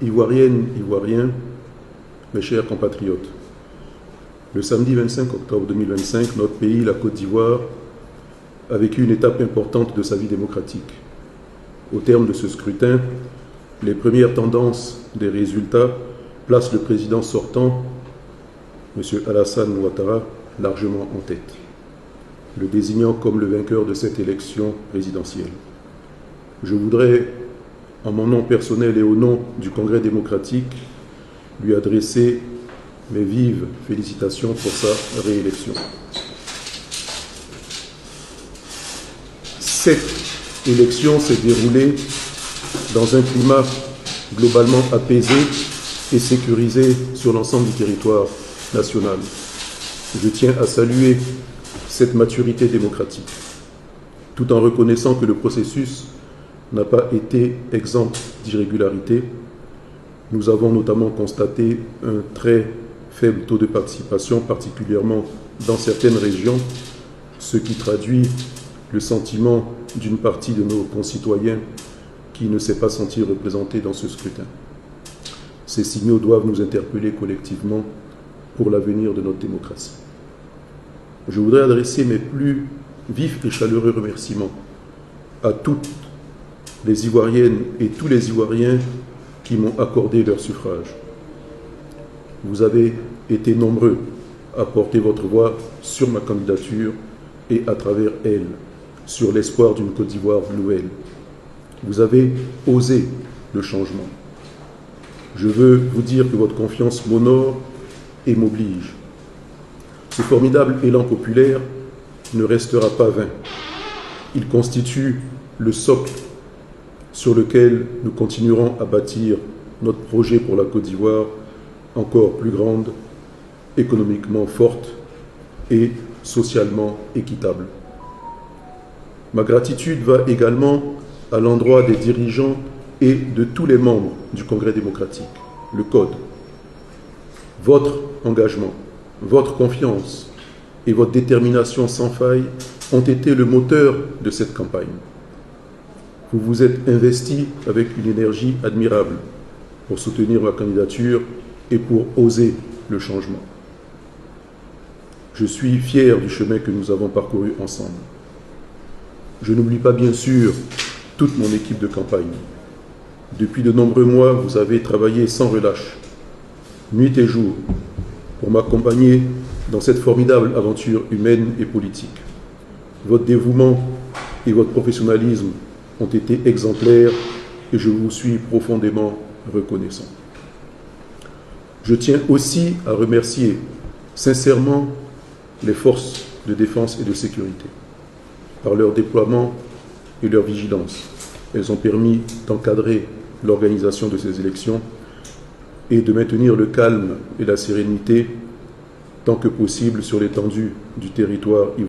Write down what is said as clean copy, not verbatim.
Ivoiriennes, Ivoiriens, mes chers compatriotes, le samedi 25 octobre 2025, notre pays, la Côte d'Ivoire, a vécu une étape importante de sa vie démocratique. Au terme de ce scrutin, les premières tendances des résultats placent le président sortant, M. Alassane Ouattara, largement en tête, le désignant comme le vainqueur de cette élection présidentielle. Je voudrais, en mon nom personnel et au nom du Congrès démocratique, lui adresser mes vives félicitations pour sa réélection. Cette élection s'est déroulée dans un climat globalement apaisé et sécurisé sur l'ensemble du territoire national. Je tiens à saluer cette maturité démocratique, tout en reconnaissant que le processus n'a pas été exempt d'irrégularités. Nous avons notamment constaté un très faible taux de participation, particulièrement dans certaines régions, ce qui traduit le sentiment d'une partie de nos concitoyens qui ne s'est pas senti représenté dans ce scrutin. Ces signaux doivent nous interpeller collectivement pour l'avenir de notre démocratie. Je voudrais adresser mes plus vifs et chaleureux remerciements à toutes les Ivoiriennes et tous les Ivoiriens qui m'ont accordé leur suffrage. Vous avez été nombreux à porter votre voix sur ma candidature et à travers elle, sur l'espoir d'une Côte d'Ivoire nouvelle. Vous avez osé le changement. Je veux vous dire que votre confiance m'honore et m'oblige. Ce formidable élan populaire ne restera pas vain. Il constitue le socle sur lequel nous continuerons à bâtir notre projet pour la Côte d'Ivoire encore plus grande, économiquement forte et socialement équitable. Ma gratitude va également à l'endroit des dirigeants et de tous les membres du Congrès démocratique, le Code. Votre engagement, votre confiance et votre détermination sans faille ont été le moteur de cette campagne. Vous vous êtes investi avec une énergie admirable pour soutenir ma candidature et pour oser le changement. Je suis fier du chemin que nous avons parcouru ensemble. Je n'oublie pas bien sûr toute mon équipe de campagne. Depuis de nombreux mois, vous avez travaillé sans relâche, nuit et jour, pour m'accompagner dans cette formidable aventure humaine et politique. Votre dévouement et votre professionnalisme ont été exemplaires et je vous suis profondément reconnaissant. Je tiens aussi à remercier sincèrement les forces de défense et de sécurité. Par leur déploiement et leur vigilance, elles ont permis d'encadrer l'organisation de ces élections et de maintenir le calme et la sérénité tant que possible sur l'étendue du territoire ivoirien.